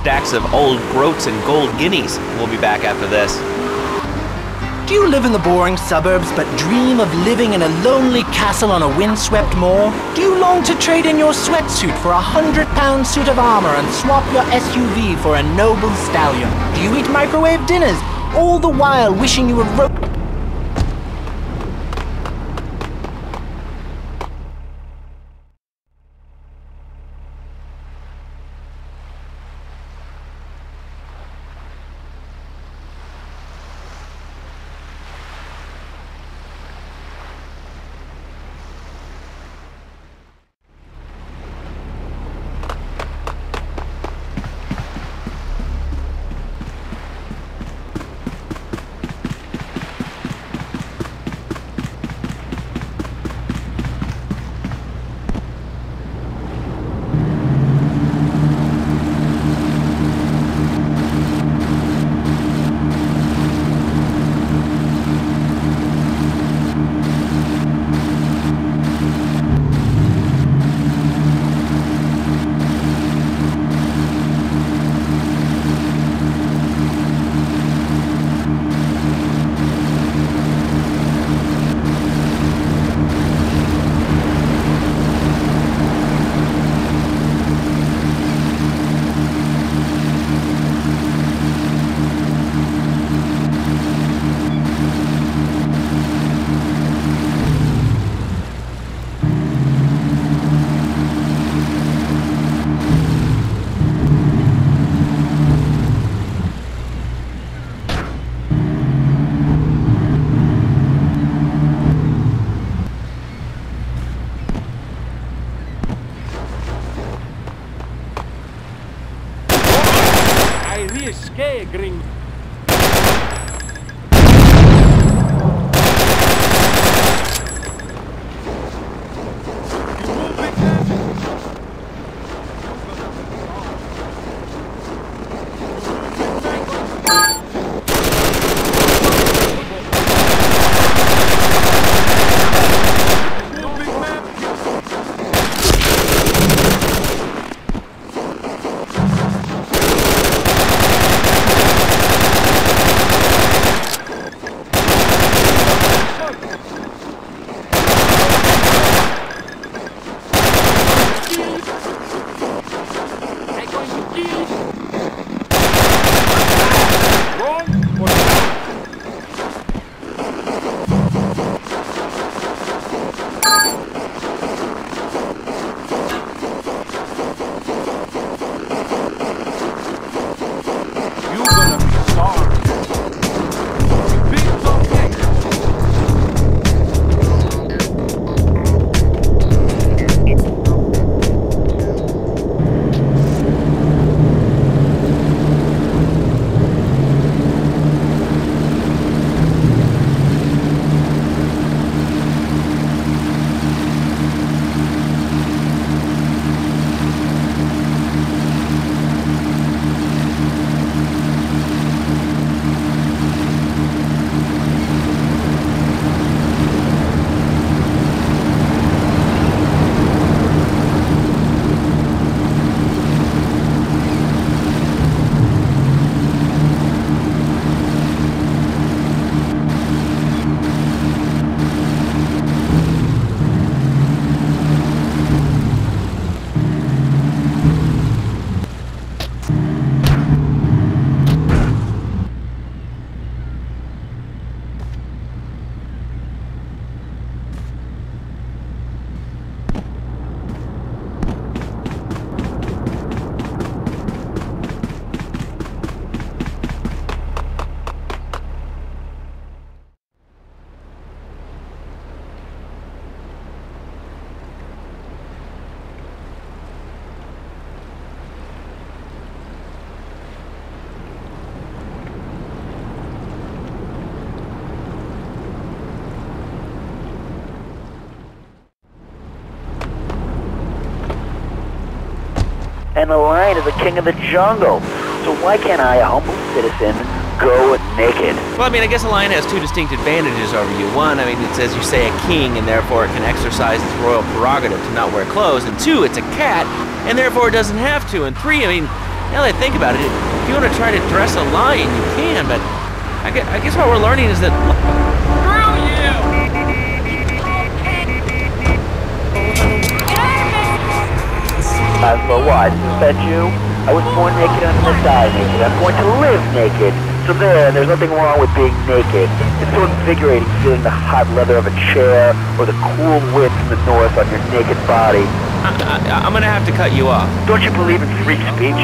stacks of old groats and gold guineas. We'll be back after this. Do you live in the boring suburbs but dream of living in a lonely castle on a windswept moor? Do you long to trade in your sweatsuit for a £100 suit of armor and swap your SUV for a noble stallion? Do you eat microwave dinners, all the while wishing you were gring. And the lion is the king of the jungle. So why can't I, a humble citizen, go naked? Well, I mean, I guess a lion has two distinct advantages over you. One, I mean, it's, as you say, a king, and therefore it can exercise its royal prerogative to not wear clothes. And two, it's a cat, and therefore it doesn't have to. And three, I mean, now that I think about it, if you want to try to dress a lion, you can, but I guess what we're learning is that... Screw you! As for what? Suspect you? I was born naked and I'm gonna die naked. I'm going to live naked. So there's nothing wrong with being naked. It's so invigorating feeling the hot leather of a chair or the cool wind from the north on your naked body. I'm gonna have to cut you off. Don't you believe in free speech?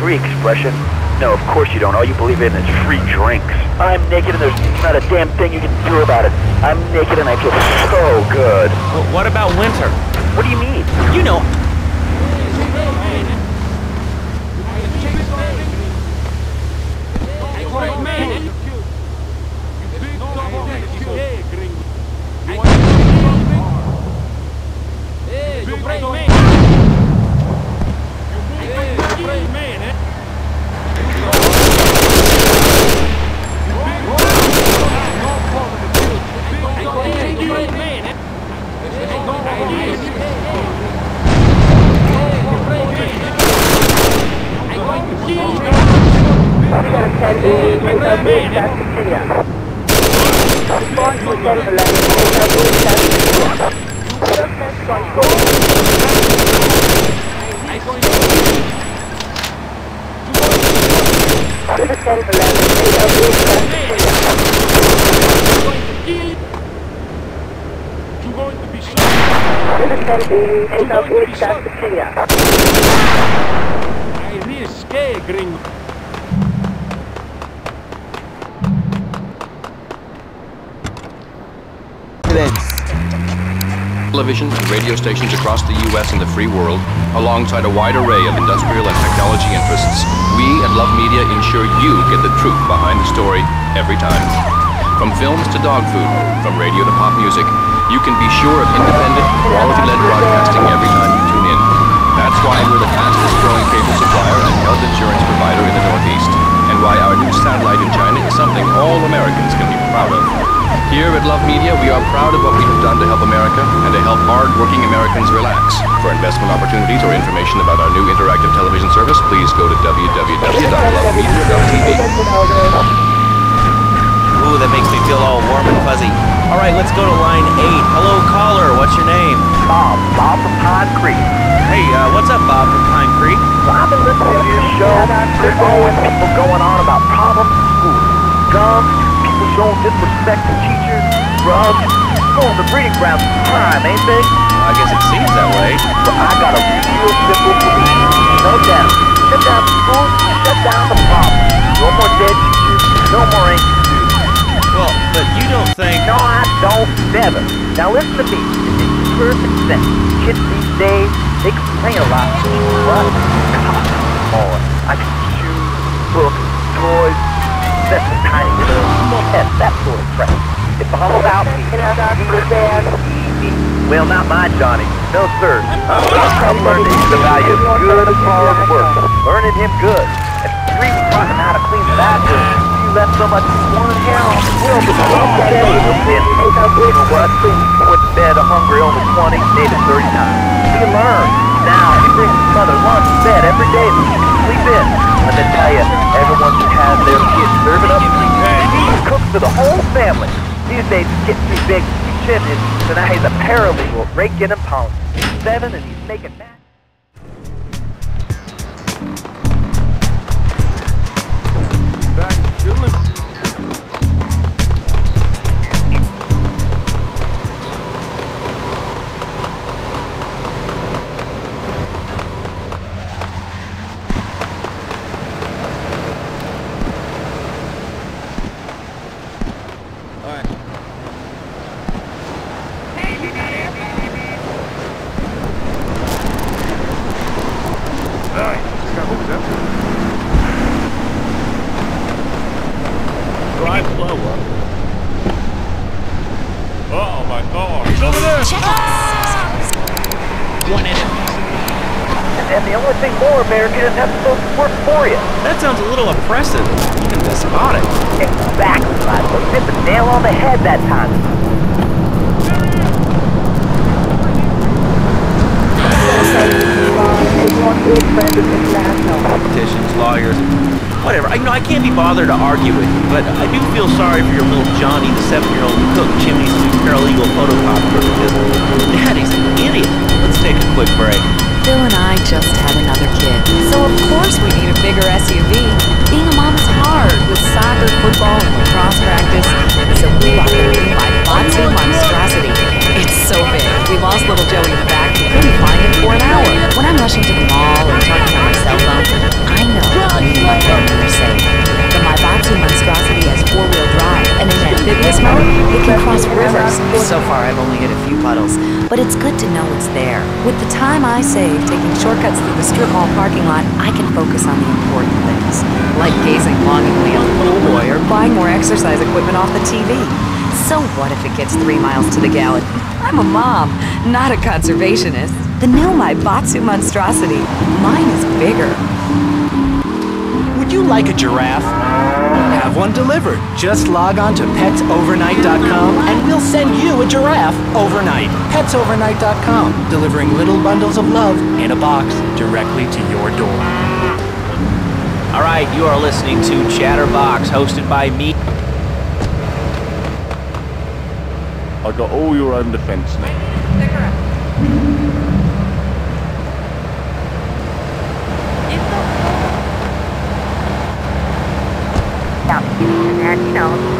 Free expression? No, of course you don't. All you believe in is free drinks. I'm naked and there's not a damn thing you can do about it. I'm naked and I feel so good. Well, what about winter? What do you mean? You know... Television and radio stations across the U.S. and the free world, alongside a wide array of industrial and technology interests, we at Love Media ensure you get the truth behind the story every time. From films to dog food, from radio to pop music, you can be sure of independent, quality-led broadcasting every time you tune in. That's why we're the fastest-growing cable supplier and health insurance provider in the Northeast, and why our new satellite in China is something all Americans can be proud of. Here at Love Media, we are proud of what we have done to help America and to help hard-working Americans relax. For investment opportunities or information about our new interactive television service, please go to www.lovemedia.tv. Ooh, that makes me feel all warm and fuzzy. All right, let's go to line 8. Hello, caller. What's your name? Bob from Pine Creek. Hey, what's up, Bob from Pine Creek? Well, I've been listening to your show. There's always people going on about problems in school. Guns, people showing disrespect to teachers, drugs. Schools are breeding grounds for crime, ain't they? I guess it seems that way. But I got a real simple solution. Shut down. Shut down the schools, shut down the problem. No more dead teachers, no more angry students. Well, but you don't think... No, I don't. Never. Now listen to me. It makes perfect sense. Kids these days, they complain a lot. What? God, more. I can shoes, books, toys. That's the tiny little yes, that sort of crap. It follows out me. Well, not my Johnny. No, sir. I'm learning the value of good, hard work. Learning him good. And 3 was taught him how to clean the bathroom. You left so much one hair on the wheel because you said it was in. You know what? He went to bed hungry only 20, stayed at 39. He learned. Now, he brings his mother lunch to bed every day so she can sleep in. And then tell you, everyone should have their kids serving up. He cooks for the whole family. These days he's getting too big to be chimney, so now he's a paralegal at Rake and Pound. He's 7 and he's making that. Drive slower. Uh-oh, my car. He's over there! Check us. One enemy. And the only thing more, America, is have supposed to work for you. That sounds a little oppressive, even despotic. Exactly, Michael. You hit the nail on the head that time. Competition's whatever. I can't be bothered to argue with you, but I do feel sorry for your little Johnny, the 7-year-old cook, chimney sweep, paralegal photocopy, because Daddy's an idiot. Let's take a quick break. Bill and I just had another kid, so of course we need a bigger SUV. Being a mom is hard with soccer, football, and lacrosse practice, so we bought the new Batsu monstrosity. It's so big, we lost little Joey in the back and couldn't find it for an hour. When I'm rushing to the mall or talking on my cell phone, I know me and my family are safe. The Batsu monstrosity has 4-wheel drive, and in amphibious mode, it can cross rivers. So far, I've only hit a few puddles, but it's good to know it's there. With the time I save taking shortcuts through the strip mall parking lot, I can focus on the important things, like gazing longingly on the pool boy or buying more exercise equipment off the TV. So what if it gets 3 miles to the gallon? I'm a mom, not a conservationist. The new Batsu monstrosity, mine is bigger. Would you like a giraffe? Have one delivered. Just log on to petsovernight.com and we'll send you a giraffe overnight. Petsovernight.com, delivering little bundles of love in a box directly to your door. All right, you are listening to Chatterbox, hosted by me. I got all your own defense now. And,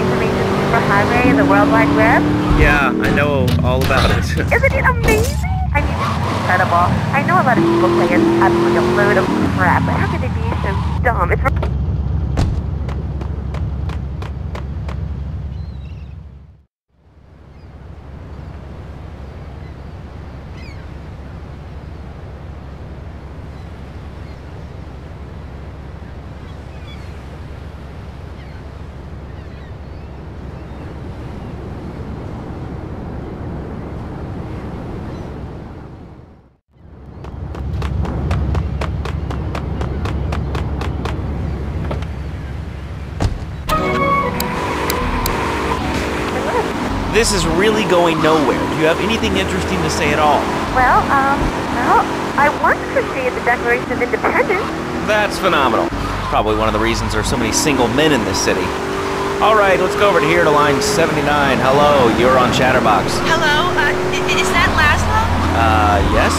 information superhighway in the World Wide Web? Yeah, I know all about it. Isn't it amazing? I mean, it's incredible. I know a lot of people play it absolutely a load of crap, but how could they be so dumb? It's This is really going nowhere. Do you have anything interesting to say at all? well, I once appreciated the Declaration of Independence. That's phenomenal. Probably one of the reasons there's so many single men in this city. All right, let's go over to here to line 79. Hello, you're on Chatterbox. Hello, is that Laszlo? Yes?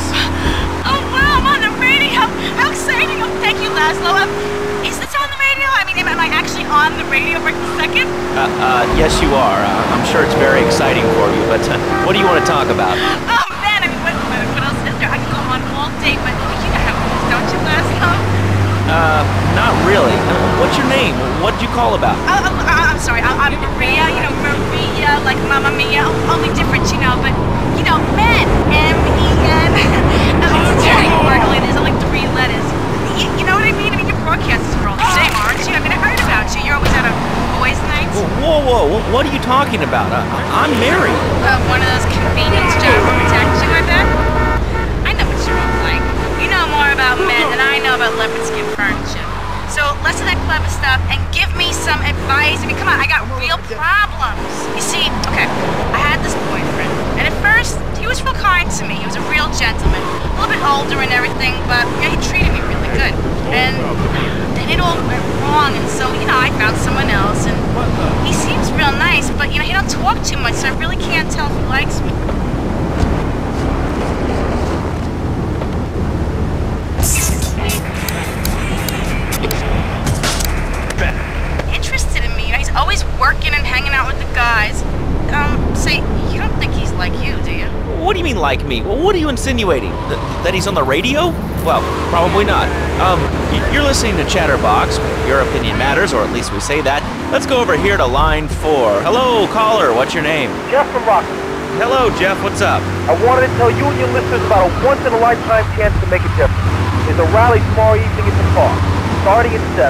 Oh wow, I'm on the radio! How exciting! Oh, thank you, Laszlo. Is this on the radio? I mean, am I actually on the radio right this second? Yes you are. I'm sure it's very exciting for you, but what do you want to talk about? Oh man, I mean, what else is there? I could go on all day, but you know how it is, don't you, Laszlo? Not really. What's your name? What did you call about? I'm sorry, I'm Maria, Maria, like Mamma Mia, only different, but, men, M-E-N. It's very orderly, there's like 3 letters. You know what I mean? I mean, your broadcasts are all the same, aren't you? I mean, I heard about you. You're always out of boys' nights. Whoa, what are you talking about? I'm married. One of those convenience jobs to protect you, I bet? I know what you're all like. You know more about men than I know about leopard skin furniture. So, less of that clever stuff and give me some advice. I mean, come on, I got real problems. You see, okay, I had this boyfriend, and at first, he was real kind to me. He was a real gentleman, a little bit older and everything, but he treated me really good. And then it all went wrong, and so, I found someone else, and he seems real nice, but, he don't talk too much, so I really can't tell if he likes me. Interested in me, he's always working and hanging out with the guys. Say, you don't think he's like you, do you? What do you mean like me? What are you insinuating? That he's on the radio? Well, probably not. You're listening to Chatterbox. Your opinion matters, or at least we say that. Let's go over here to line 4. Hello, caller. What's your name? Jeff from Rockford. Hello, Jeff. What's up? I wanted to tell you and your listeners about a once-in-a-lifetime chance to make a difference. There's a rally tomorrow evening at the park, starting at 7.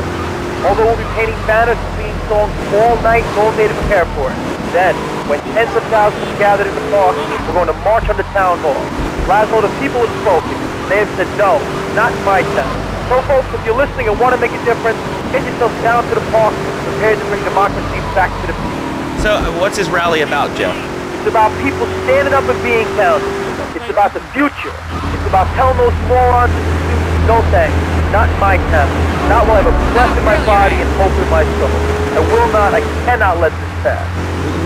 Although we'll be painting banners and singing songs all night, no day to prepare for it. Then, when tens of thousands are gathered in the park, we're going to march on the town hall. Laszlo, the people have spoken. They have said no, not in my town. So folks, if you're listening and want to make a difference, get yourself down to the park, prepared to bring democracy back to the people. So, what's his rally about, Jeff? It's about people standing up and being counted. It's about the future. It's about telling those morons and students no thanks. Not in my test. Not while I have a breath in my body and hope in my soul. I cannot let this pass.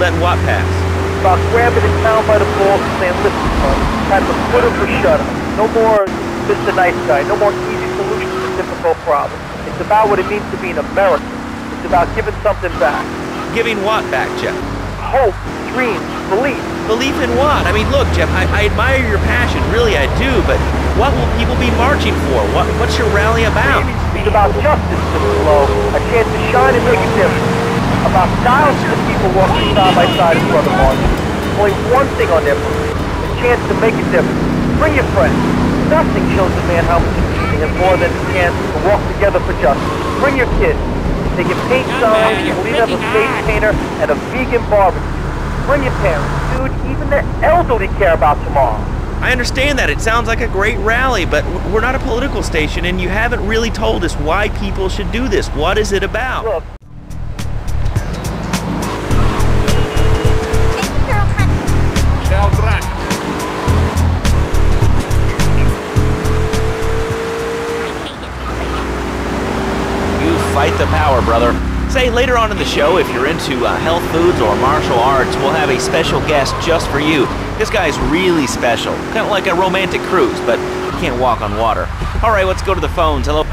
Let what pass? About grabbing a town by the balls and saying, listen, son, time to put him or shut him. No more Mr. Nice Guy. No more easy solutions to difficult problems. It's about what it means to be an American. It's about giving something back. Giving what back, Jeff? Hope, dreams, belief. Belief in what? I mean, look, Jeff, I admire your passion, really I do, but what will people be marching for? What's your rally about? It's about justice, Mr. Lowe, a chance to shine and make a difference. About thousands of people walking side by side in front of marches. Only one thing on their mind, a chance to make a difference. Bring your friends. Nothing shows a man how much it means to him more than a chance to walk together for justice. Bring your kids. They can paint signs, believe have a face painter, and a vegan barbecue. Bring your parents, dude. Even the elderly care about tomorrow. I understand that. It sounds like a great rally, but we're not a political station, and you haven't really told us why people should do this. What is it about? Look. Fight the power, brother. Say, later on in the show, if you're into health foods or martial arts, we'll have a special guest just for you. This guy's really special. Kind of like a romantic cruise, but he can't walk on water. All right, let's go to the phones. Hello.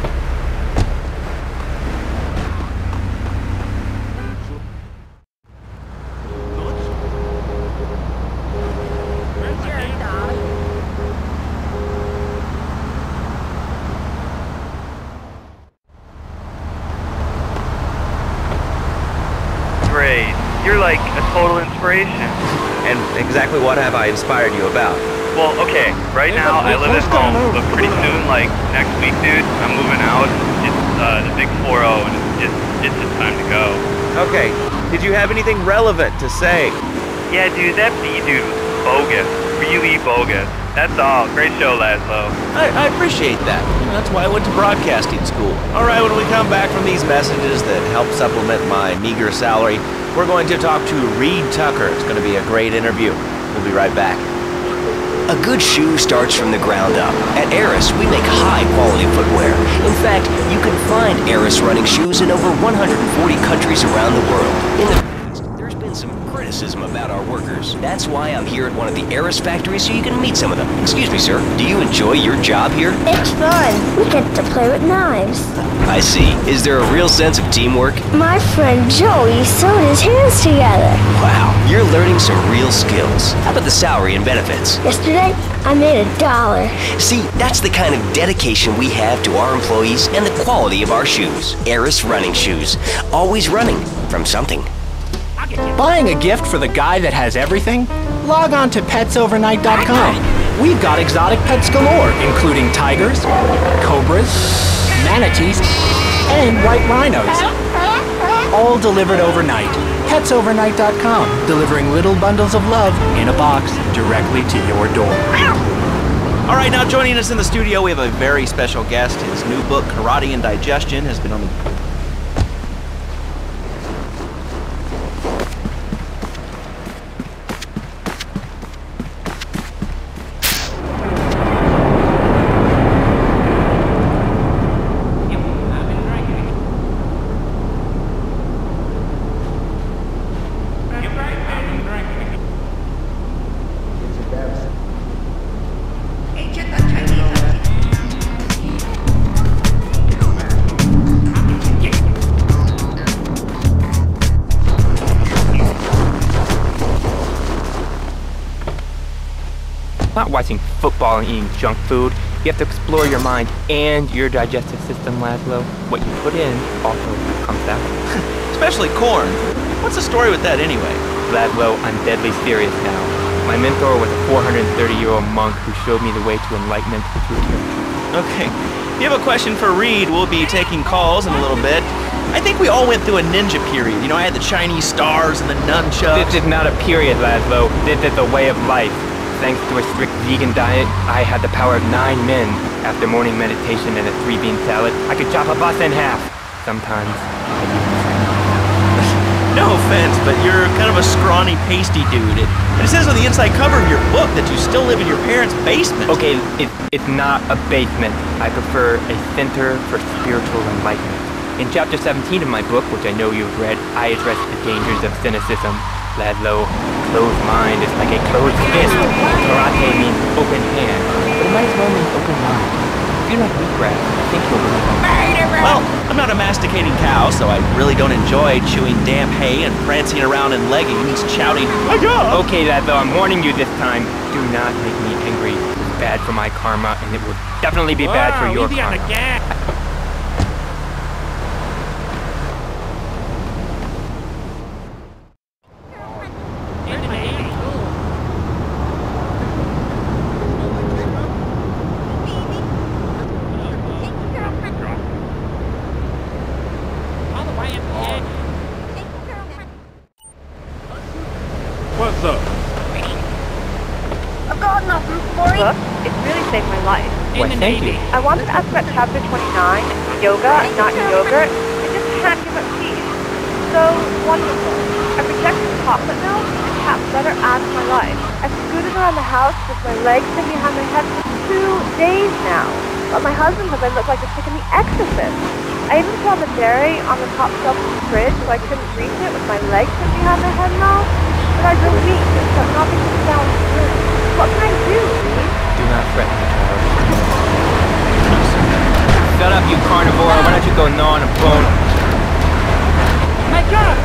You're like a total inspiration. And exactly what have I inspired you about? Well, okay, right now I live at home, but pretty soon, like next week, dude, I'm moving out. It's the big 4-0, and it's just time to go. Okay, did you have anything relevant to say? Yeah, dude, that B dude was bogus. Really bogus. That's all. Great show, Laszlo. I appreciate that. That's why I went to broadcasting school. All right, when we come back from these messages that help supplement my meager salary, we're going to talk to Reed Tucker. It's going to be a great interview. We'll be right back. A good shoe starts from the ground up. At Eris, we make high-quality footwear. In fact, you can find Eris running shoes in over 140 countries around the world. In the past, there's been some criticism about our workers. That's why I'm here at one of the Eris factories so you can meet some of them. Excuse me, sir. Do you enjoy your job here? It's fun. We get to play with knives. I see. Is there a real sense of teamwork? My friend Joey sewed his hands together. Wow, you're learning some real skills. How about the salary and benefits? Yesterday, I made $1. See, that's the kind of dedication we have to our employees and the quality of our shoes. Eris running shoes. Always running from something. Buying a gift for the guy that has everything? Log on to petsovernight.com. We've got exotic pets galore, including tigers, cobras, manatees, and white rhinos. All delivered overnight. Petsovernight.com, delivering little bundles of love in a box directly to your door. All right, now joining us in the studio, we have a very special guest. His new book, Karate and Digestion, has been on the... Not watching football and eating junk food. You have to explore your mind and your digestive system, Laszlo. What you put in also comes out. Especially corn. What's the story with that anyway? Laszlo, I'm deadly serious now. My mentor was a 430-year-old monk who showed me the way to enlightenment through character. Okay. If you have a question for Reed, we'll be taking calls in a little bit. I think we all went through a ninja period. You know, I had the Chinese stars and the nunchucks. This is not a period, Laszlo. This is a way of life. Thanks to a strict vegan diet, I had the power of 9 men. After morning meditation and a 3-bean salad, I could chop a bus in half. Sometimes I No offense, but you're kind of a scrawny, pasty dude. And it says on the inside cover of your book that you still live in your parents' basement. Okay, it's not a basement. I prefer a center for spiritual enlightenment. In chapter 17 of my book, which I know you've read, I address the dangers of cynicism. Ladlo, closed mind is like a closed fist. Karate means open hand, but it might as well mean open mind. If you like wheatgrass, I think you'll really like. Well, I'm not a masticating cow, so I really don't enjoy chewing damp hay and prancing around in leggings, shouting, "Hi-ya!" Okay, Ladlo, I'm warning you this time. Do not make me angry. It's bad for my karma, and it will definitely be bad for your karma. What's up? I've got nothing for you. Look, it's really saved my life. Why, thank you. I wanted to ask about chapter 29, yoga, not yogurt. I just can't give up peace. So wonderful. I rejected chocolate milk and cat butter out of my life. I've scooted around the house with my legs pinned behind my head for 2 days now. But my husband says I look like a chick in The Exorcist. I even saw the dairy on the top shelf of the fridge, so I couldn't reach it with my legs pinned behind my head now. But I feel weak, so nothing can sound good. What can I do, please? Do not threaten me, child. Shut up, you carnivore. Why don't you go gnaw on a bone? My God!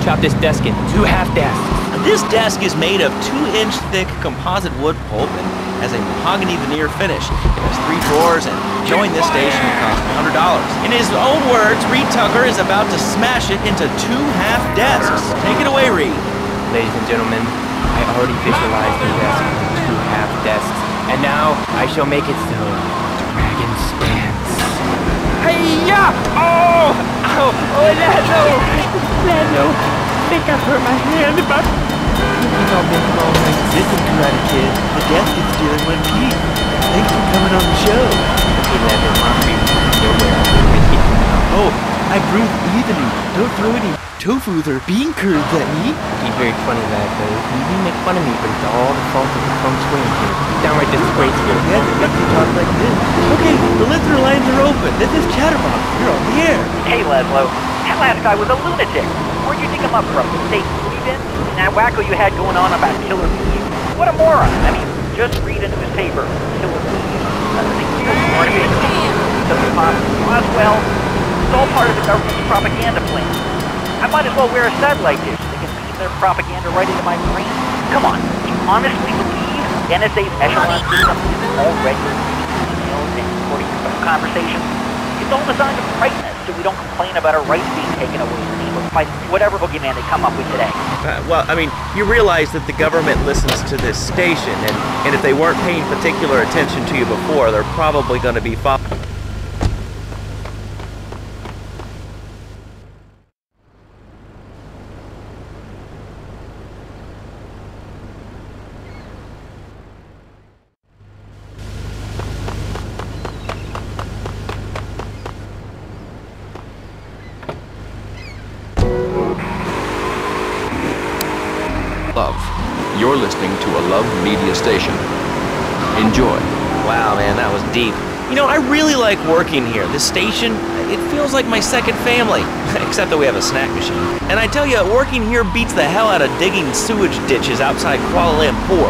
Chop this desk in 2 half desks. This desk is made of 2-inch thick composite wood pulp and has a mahogany veneer finish. It has 3 drawers, and join this station will cost $100. In his own words, Reed Tucker is about to smash it into 2 half desks. Take it away, Reed. Ladies and gentlemen, I already visualized the desk with 2 half desks, and now I shall make it so. Dragon stance. Hey-ya! Oh! Ow! Oh, Lando! Lando! I think I hurt my hand, but... You've all been wrong. Listen, Karate Kid. The desk is still in one piece. Thanks for coming on the show. Okay, Lando, Mom, you're where I'm going. Oh, I breathe evenly. Don't throw any tofu or bean curds at me. He's very funny, Lando. You make fun of me, but it's all the fault of the feng shui here. Downright disgraceful. Yeah, you have to talk like this. Okay, the listener lines are open. This is Chatterbox. You're on the air. Hey, Laszlo. That last guy was a lunatic. Where'd you dig him up from? The state movie bin? And that wacko you had going on about killer bees? What a moron. I mean, just read in the newspaper. Killer bees. Artificial. to be popular. Well, it's all part of the government's propaganda plan. I might as well wear a satellite dish. They can beam their propaganda right into my brain. Come on, do you honestly believe the NSA's echelon system isn't already emails and recording conversations? It's all designed to frighten us so we don't complain about our rights being taken away by whatever boogeyman they come up with today. Well, I mean, you realize that the government listens to this station, and if they weren't paying particular attention to you before, they're probably going to be Love. You're listening to a Love Media station. Enjoy. Wow, man, that was deep. You know, I really like working here. This station, it feels like my second family. Except that we have a snack machine. And I tell you, working here beats the hell out of digging sewage ditches outside Kuala Lumpur.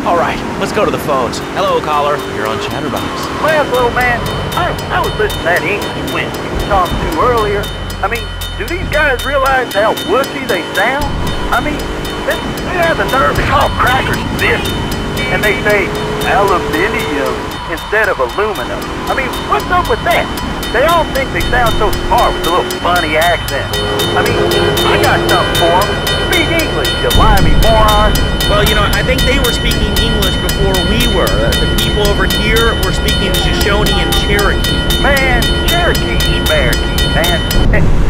All right, let's go to the phones. Hello, caller. You're on Chatterbox. Well, little man, I was listening to that English when you were talking to earlier. I mean, do these guys realize how wussy they sound? I mean, they have the nerve to call crackers biscuits, and they say aluminium instead of aluminum. I mean, what's up with that? They all think they sound so smart with a little funny accent. I mean, I got something for them. Speak English, you limey moron. Well, you know, I think they were speaking English before we were. The people over here were speaking Shoshone and Cherokee. Man, Cherokee's Cherokee, man.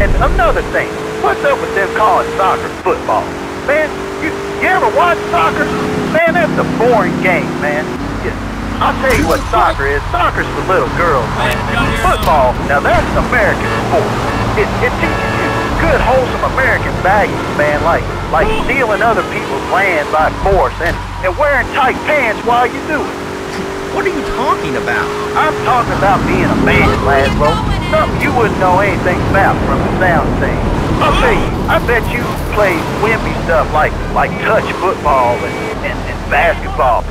And another thing, what's up with them calling soccer football? Man, you ever watch soccer? Man, that's a boring game, man. I'll tell you what soccer is. Soccer's for little girls, man. And football, now that's an American sport. It teaches you good, wholesome American values, man, like stealing other people's land by force and wearing tight pants while you do it. What are you talking about? I'm talking about being a man, Laszlo. Something you wouldn't know anything about from the sound thing. I'll tell you, I bet you play wimpy stuff like touch football and basketball.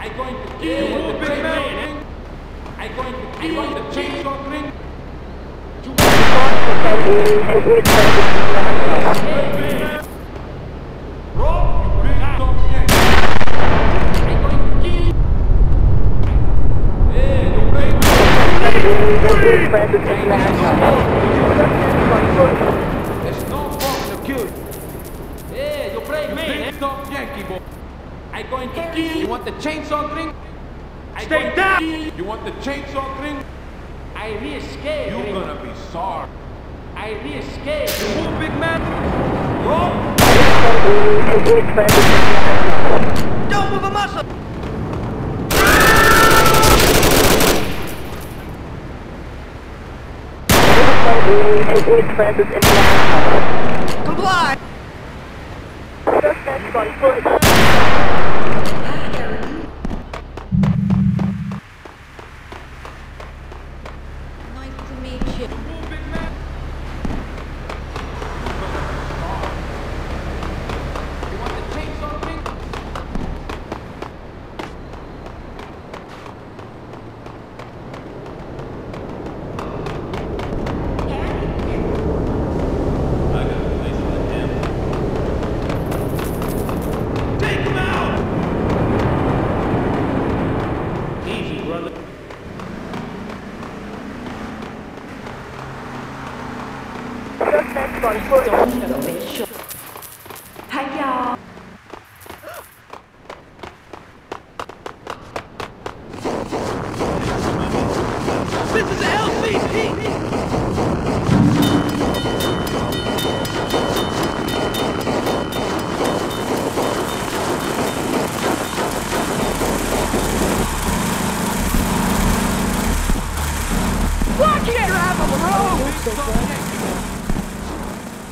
I'm going to kill you with the big man. I'm going to kill you with the chainsaw thing. There's no point to kill you. Hey, you play me, top Yankee boy. I'm going to kill you. You want the chainsaw thing? Stay down! You want the chainsaw thing? I re-escaped. You're gonna be sorry. I re-escaped. You move, big man. Roll. Don't move a muscle. Comply.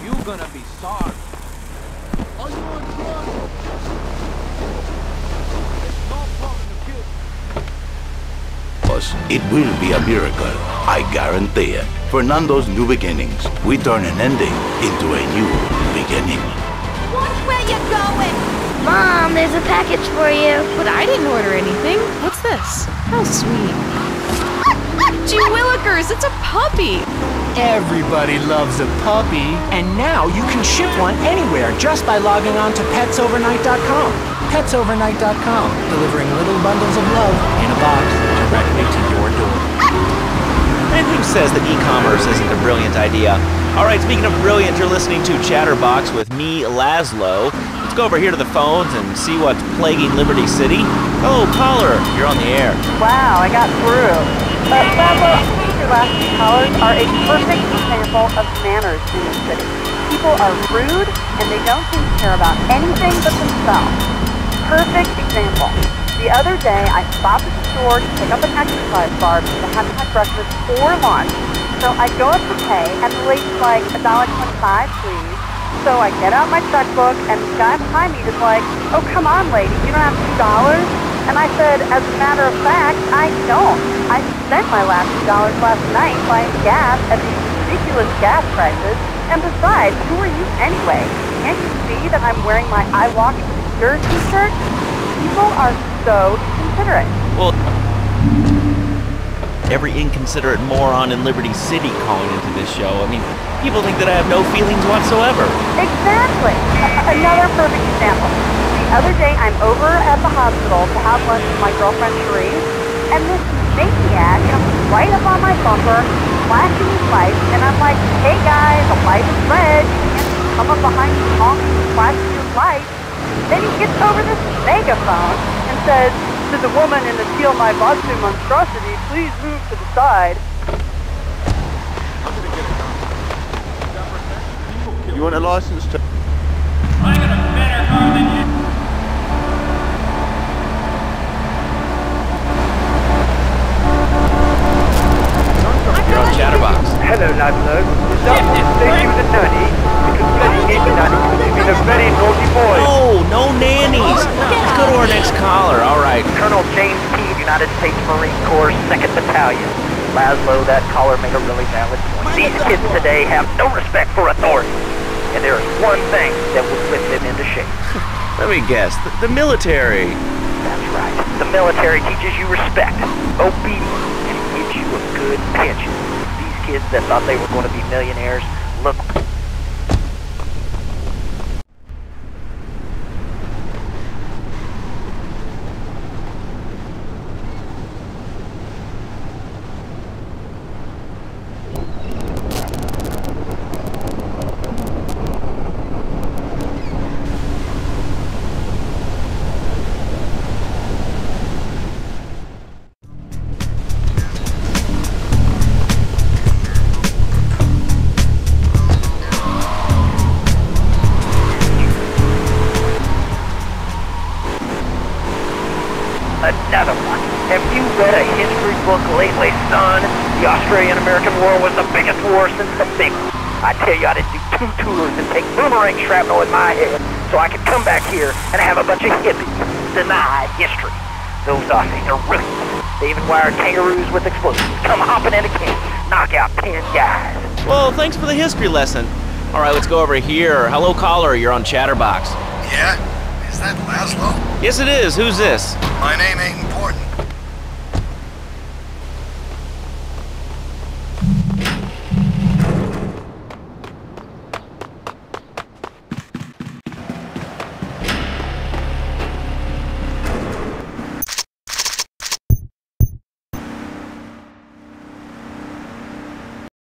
You're gonna be sorry. Are you on drugs? There's no problem to kill. It will be a miracle, I guarantee it. Fernando's new beginnings. We turn an ending into a new beginning. Watch where you're going! Mom, there's a package for you. But I didn't order anything. What's this? How sweet. Gee willikers, it's a puppy! Everybody loves a puppy. And now you can ship one anywhere just by logging on to petsovernight.com. Petsovernight.com, delivering little bundles of love in a box directly to your door. And who says that e-commerce isn't a brilliant idea? All right, speaking of brilliant, you're listening to Chatterbox with me, Laszlo. Let's go over here to the phones and see what's plaguing Liberty City. Oh, caller, you're on the air. Wow, I got through. Laszlo, I think your last two callers are a perfect example of manners in this city. People are rude, and they don't seem to care about anything but themselves. Perfect example. The other day, I stopped at the store to pick up an exercise bar because I hadn't had breakfast or lunch. So I go up to pay, and the lady's like, $1.25, please. So I get out my checkbook, and the guy behind me is like, oh, come on, lady, you don't have $2? And I said, as a matter of fact, I don't. I spent my last $2 last night buying gas at these ridiculous gas prices. And besides, who are you anyway? Can't you see that I'm wearing my I Walk Secure t-shirt? People are so inconsiderate. Well, every inconsiderate moron in Liberty City calling into this show. I mean, people think that I have no feelings whatsoever. Exactly. Another perfect example. The other day, I'm over at the hospital to have lunch with my girlfriend Cherise, and this maniac comes right up on my bumper, flashing his lights, and I'm like, hey guys, the light is red, you can't come up behind me honking and flashing your lights. Then he gets over this megaphone and says, to the woman in the Steal My Vodka monstrosity, please move to the side. You want a license to... I got a better car than you. You're on Chatterbox. Hello, Laszlo. Don't think you was a nanny, because when you need a nanny, you've been a very naughty boy. No nannies. Let's go to our next caller. All right. Colonel James P., United States Marine Corps, 2nd Battalion. Laszlo, that caller made a really valid point. These kids today have no respect for authority. And there is one thing that will whip them into shape. Let me guess. The military. That's right. The military teaches you respect, obedience, and it gives you a good pension. These kids that thought they were going to be millionaires, look. Another one. Have you read a history book lately, son? The Australian-American War was the biggest war since the big one. I tell you, I did do 2 tours and take boomerang shrapnel in my head so I could come back here and have a bunch of hippies deny history. Those Aussies are ruthless. They even wired kangaroos with explosives. Come hopping into camp, knock out 10 guys. Well, thanks for the history lesson. All right, let's go over here. Hello, caller. You're on Chatterbox. Yeah? Is that Laszlo? Yes, it is. Who's this? My name ain't important.